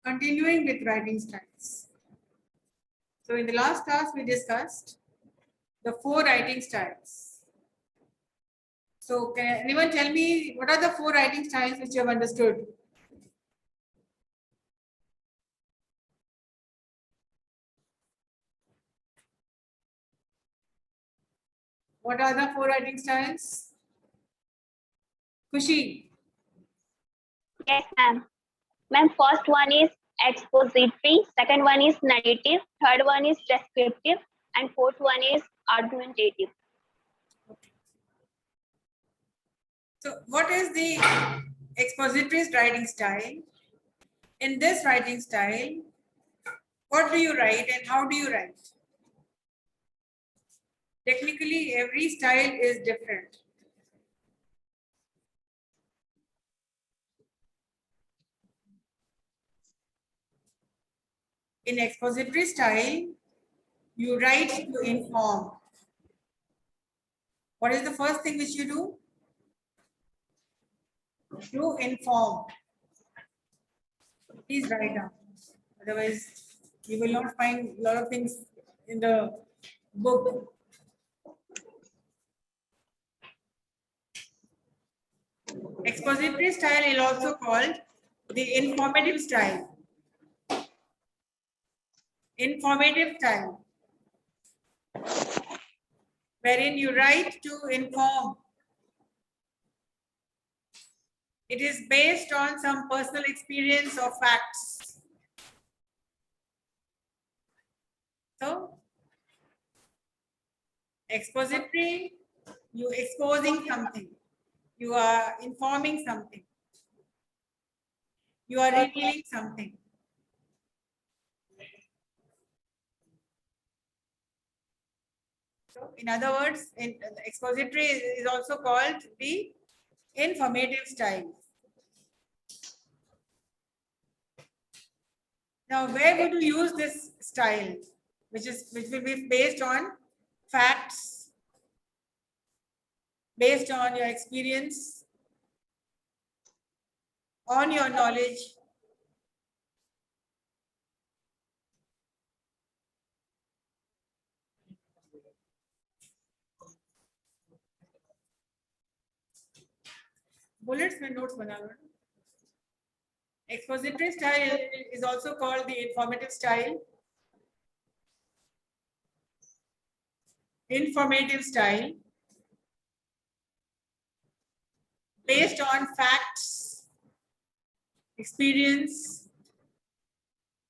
Continuing with writing styles. So in the last class, we discussed the 4 writing styles. So can anyone tell me what are the 4 writing styles which you have understood? What are the 4 writing styles? Kushi. Yes, ma'am. Ma'am, first one is expository, second one is narrative, third one is descriptive, and fourth one is argumentative. So what is the expository writing style? In this writing style, what do you write and how do you write? Technically, every style is different. In expository style, you write to inform. What is the first thing which you do? To inform. Please write down. Otherwise, you will not find a lot of things in the book. Expository style is also called the informative style. Informative style, wherein you write to inform. It is based on some personal experience or facts. So, expository, you exposing something. You are informing something. You are revealing something. So, in other words, expository is also called the informative style. Now, where would you use this style, which will be based on facts, based on your experience, on your knowledge? Bullets में notes बना लो. Expository style is also called the informative style. Informative style, based on facts, experience,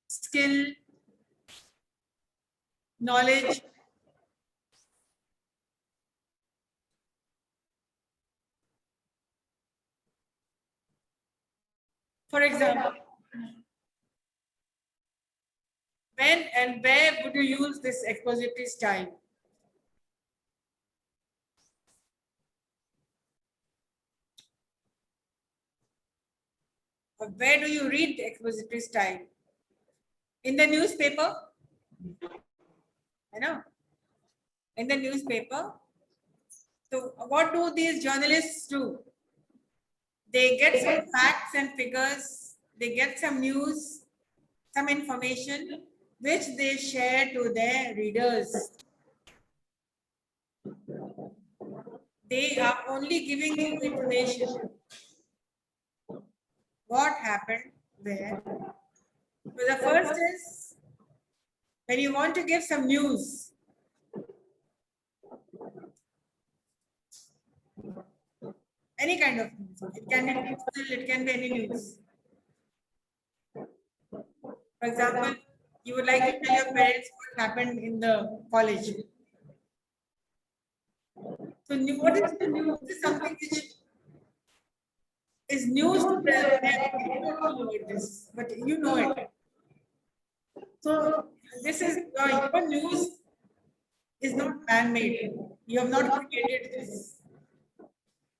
skill, knowledge. For example, when and where would you use this expository style? Or where do you read the expository style? In the newspaper? I know. In the newspaper. So what do these journalists do? They get some facts and figures, they get some news, some information, which they share to their readers. They are only giving you information. What happened there? So the first is, when you want to give some news, any kind of news. It can be personal, it can be any news. For example, you would like to tell your parents what happened in the college. So what is the news? This is something which is news to them. They don't know about this, but you know it. So this is your news is not man-made. You have not created this.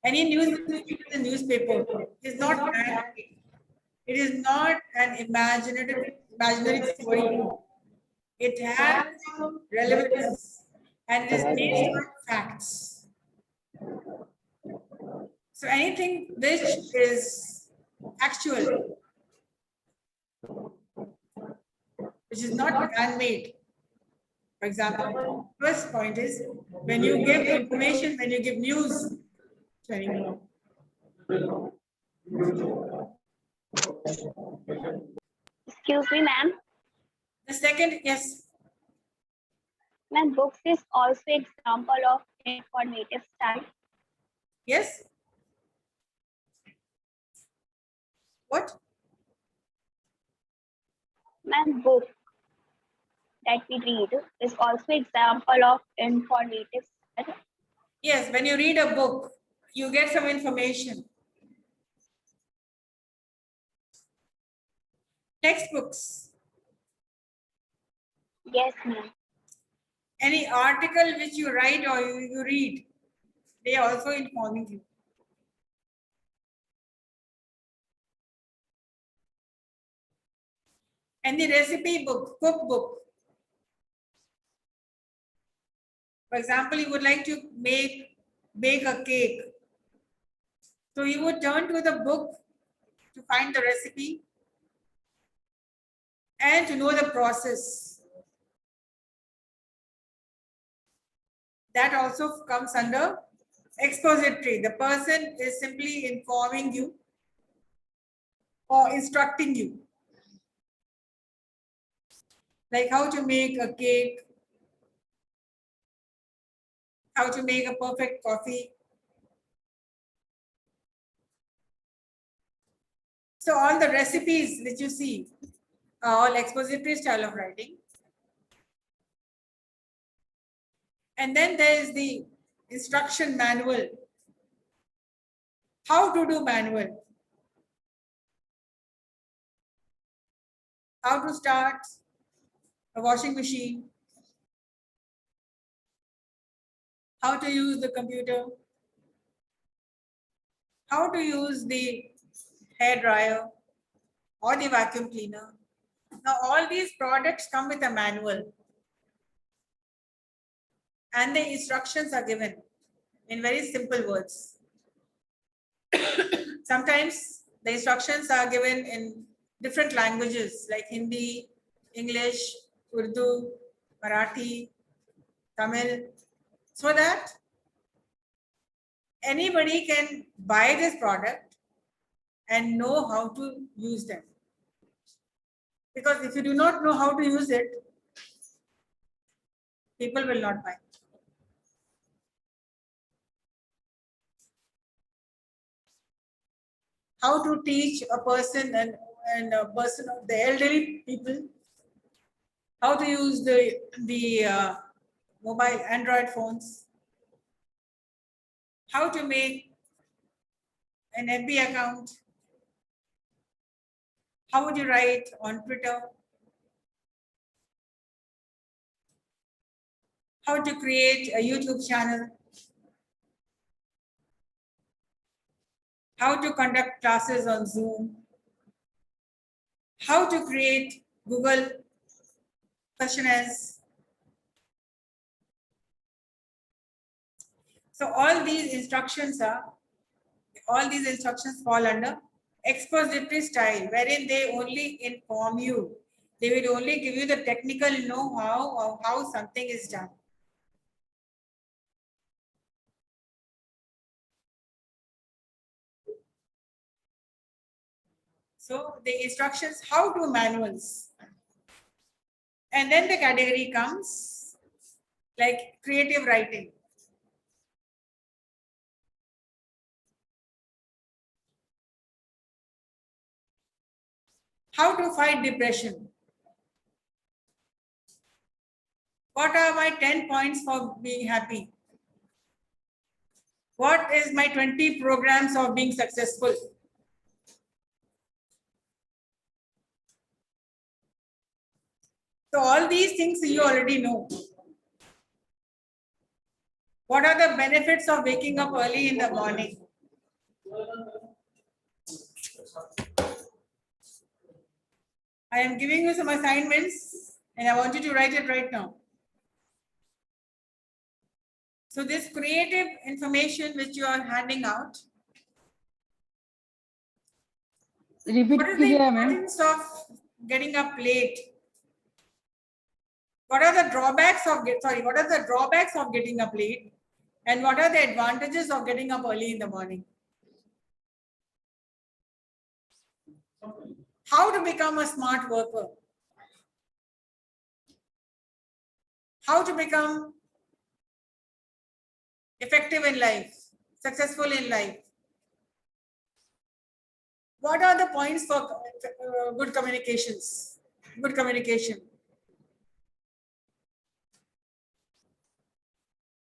Any news which you in the newspaper is not man-made. It is not an imaginary story. It has relevance and it is based on facts. So anything which is actual, which is not man-made. For example, first point is when you give information, when you give news. Sorry. Excuse me, ma'am. The second, yes, Ma'am, books is also example of informative style. yes. What? Ma'am, book that we read is also example of informative style. Yes, when you read a book, you get some information. Textbooks, Yes, ma'am. any article which you write or you read, they are also informing you. And the recipe book, cookbook. For example, you would like to bake a cake. So you would turn to the book to find the recipe and to know the process. That also comes under expository. The person is simply informing you or instructing you. Like how to make a cake, how to make a perfect coffee. So all the recipes which you see are all expository style of writing. And then there is the instruction manual. How to do manual. How to start a washing machine. How to use the computer. How to use the hair dryer or the vacuum cleaner. Now all these products come with a manual. And the instructions are given in very simple words. Sometimes the instructions are given in different languages like Hindi, English, Urdu, Marathi, Tamil, so that anybody can buy this product and know how to use them. Because if you do not know how to use it, people will not buy. How to teach a person and a person of the elderly people how to use the mobile Android phones, how to make an FB account, how would you write on Twitter, how to create a YouTube channel, how to conduct classes on Zoom, how to create Google questionnaires. So all these instructions fall under expository style, wherein they only inform you. They will only give you the technical know-how of how something is done. So the instructions, how to manuals. And then the category comes like creative writing. How to fight depression. What are my 10 points for being happy? What is my 20 programs of being successful? So all these things you already know. What are the benefits of waking up early in the morning? I am giving you some assignments and I want you to write it right now. So this creative information which you are handing out, Repeat what is the कीजिए ma'am. importance of getting up late What are the drawbacks of what are the drawbacks of getting up late, and what are the advantages of getting up early in the morning? How to become a smart worker? How to become effective in life, successful in life? What are the points for good communications? Good communication.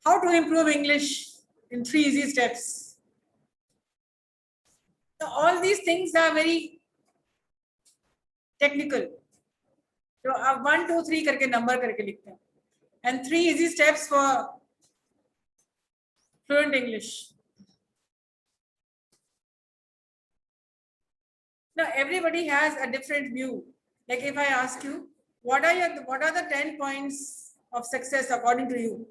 How to improve English in 3 easy steps. So all these things are very technical. So 1, 2, 3 करके number करके लिखते हैं. And 3 easy steps for fluent English. Now everybody has a different view. Like if I ask you, what are the 10 points of success according to you?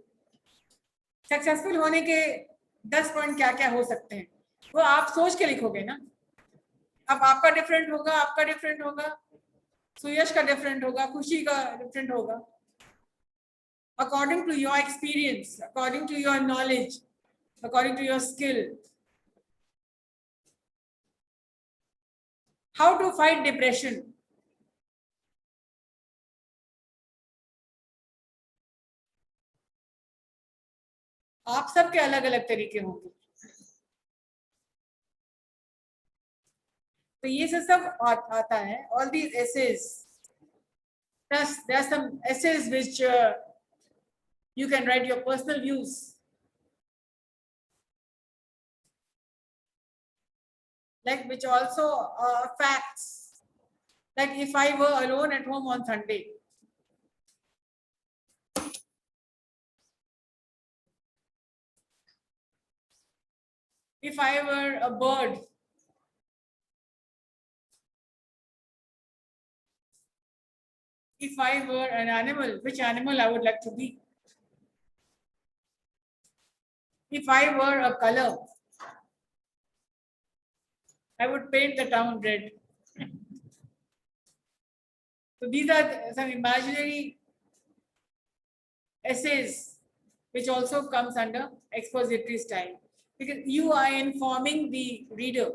Successful होने के 10 point क्या क्या हो सकते हैं, वो आप सोच के लिखोगे ना. अब आपका डिफरेंट होगा, आपका डिफरेंट होगा, सुयश का डिफरेंट होगा, खुशी का डिफरेंट होगा. According to your experience, according to your knowledge, according to your skill. How to fight depression? आप सबके अलग अलग तरीके होंगे. तो ये सब आता है. All these essays. Plus, there are some essays which you can write your personal views. Like which also facts. Like if I were alone at home on Sunday. If I were a bird. If I were an animal, which animal I would like to be? If I were a color, I would paint the town red. So these are some imaginary essays which also comes under expository style, because you are informing the reader.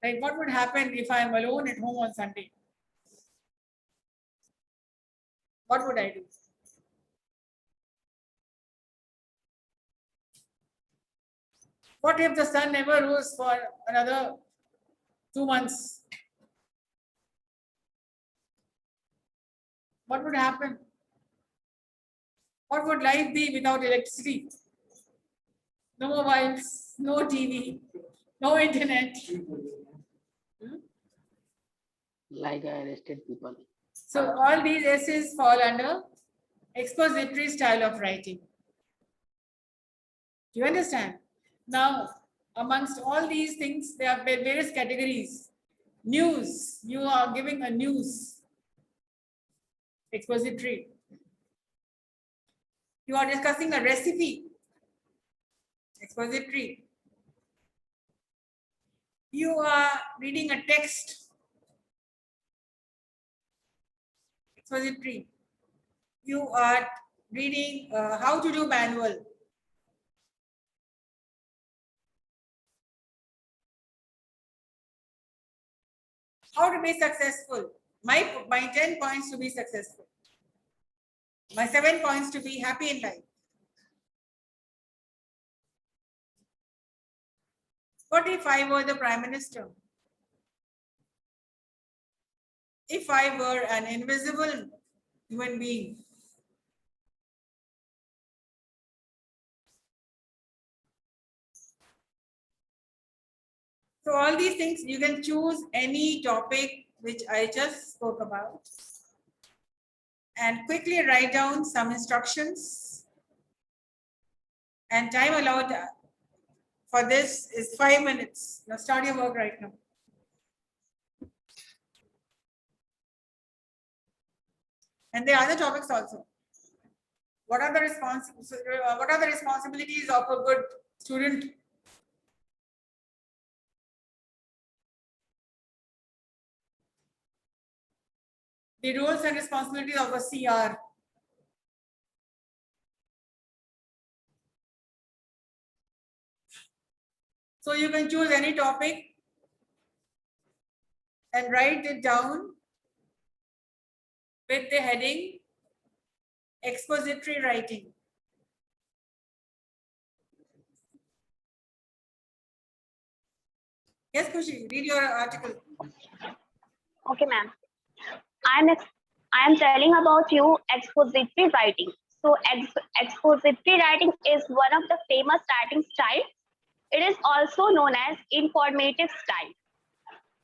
Like what would happen if I am alone at home on Sunday? What would I do? What if the sun never rose for another 2 months? What would happen? What would life be without electricity? No mobiles, no TV, no internet. Like arrested people. So all these essays fall under expository style of writing. Do you understand? Now, amongst all these things, there are various categories. News, you are giving a news. Expository. You are discussing a recipe. Expository. You are reading a text. Expository. You are reading how to do manual. How to be successful. My 10 points to be successful. My 7 points to be happy in life. What if I were the Prime Minister? If I were an invisible human being? So all these things, you can choose any topic which I just spoke about and quickly write down some instructions. And time allowed for this is 5 minutes. Now start your work right now. And there are other topics also. What are the responsibilities of a good student? The roles and responsibilities of a CR. So you can choose any topic and write it down with the heading expository writing. Yes, Kushi, read your article. Okay, ma'am. I am telling about you expository writing. So expository writing is one of the famous writing styles. It is also known as informative style.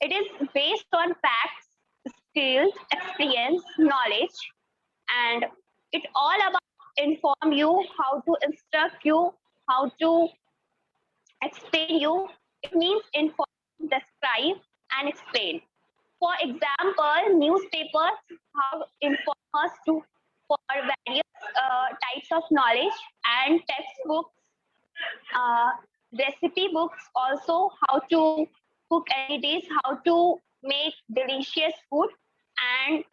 It is based on facts, skills, experience, knowledge, and it all about inform you, how to instruct you, how to explain you. It means inform, describe, and explain. For example, newspapers have informed us to for various types of knowledge, and textbooks, uh, recipe books also, how to cook any dish, how to make delicious food. And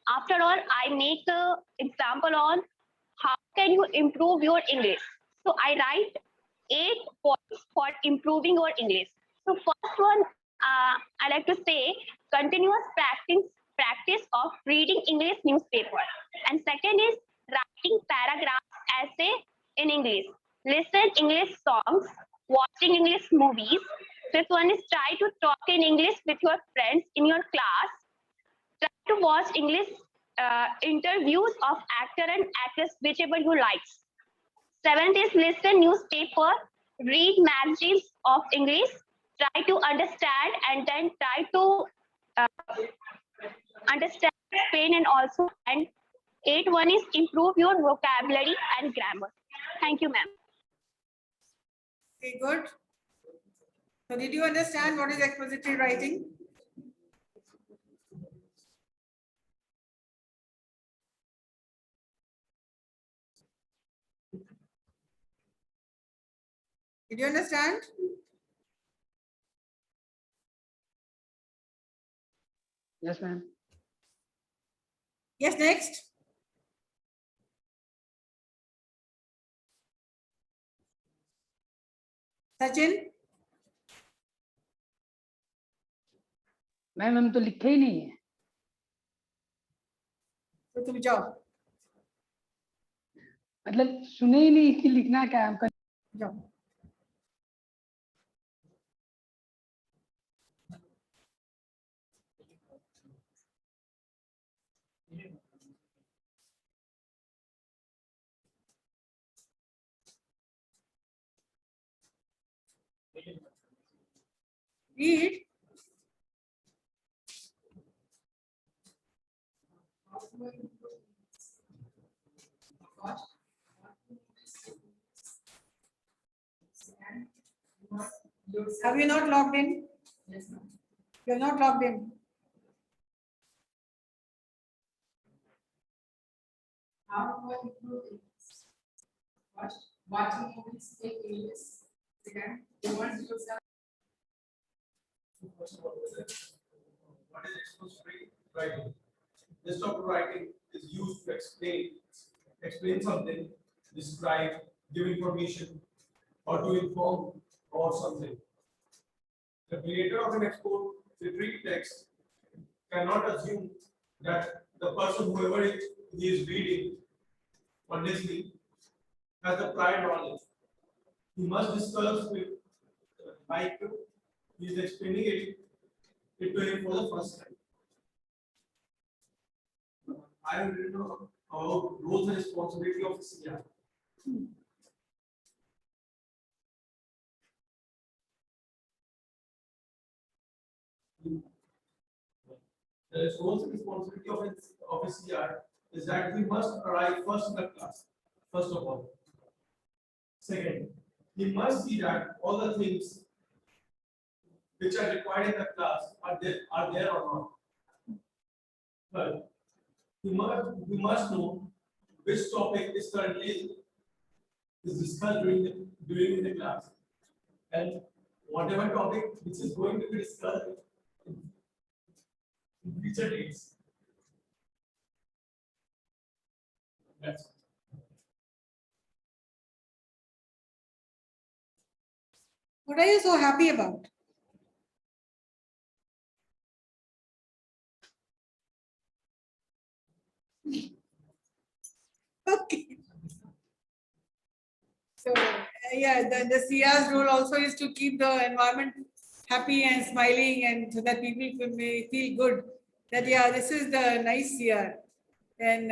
after all, I make an example on how can you improve your English. So I write 8 points for improving your English. So first one, I like to say continuous practice of reading English newspaper. And second is writing paragraphs essay in English. Listen English songs, watching English movies. Fifth one is try to talk in English with your friends in your class. Try to watch English interviews of actor and actress, whichever you like. Seventh is listen newspaper, read magazines of English, try to understand, and then try to understand, explain, and also. And eighth one is improve your vocabulary and grammar. Thank you, ma'am. Okay, good. So did you understand what is expository writing? Did you understand? Yes, ma'am. Yes, next. Sachin? Ma'am हम तो लिखे ही नहीं है. तो तुम जाओ. मतलब सुने ही नहीं कि लिखना क्या है हमका. जाओ. Read. Have you not logged in? Yes, ma'am. You're not logged in. How do I improve English? First, watching movies in English. Second, immerse yourself. First of all, what is expository writing? This type of writing is used to explain something, describe, give information, or to inform or something. The creator of an expository text cannot assume that the person, whoever he is reading or listening, has the prior knowledge. He must discuss with, like he is explaining it to him for the first time. I will know about roles and responsibility of CIMAGE. The roles and responsibility of a CIMAGE is that he must arrive first in the class, first of all. Second, he must see that all the things which are required in the class are there or not. Third, we must know which topic is currently discussed during the class, and whatever topic which is going to be discussed in future dates. That's all. What are you so happy about? Okay. So yeah, the CR's role also is to keep the environment happy and smiling, and so that people may feel good that yeah, this is the nice CR. And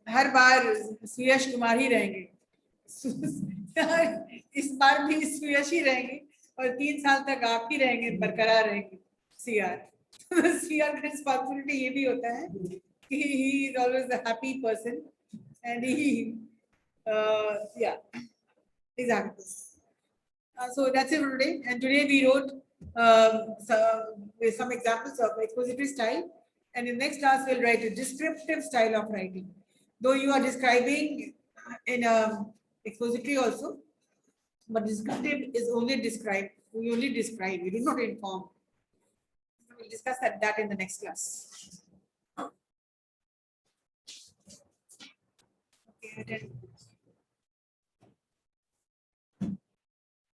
हर बार सुयश कुमार ही रहेंगे. इस बार भी सुयश ही रहेंगे और 3 साल तक आप ही रहेंगे, बरकरार रहेंगे CR. CR का रिस्पॉन्सिबिलिटी ये भी होता है कि he is always a happy person and he yeah. Exactly. So that's it for today. And today we wrote with some examples of expository style. And in next class, we'll write a descriptive style of writing. Though you are describing in expository also, but descriptive is only describe. We only describe. We do not inform. We'll discuss that in the next class. Okay.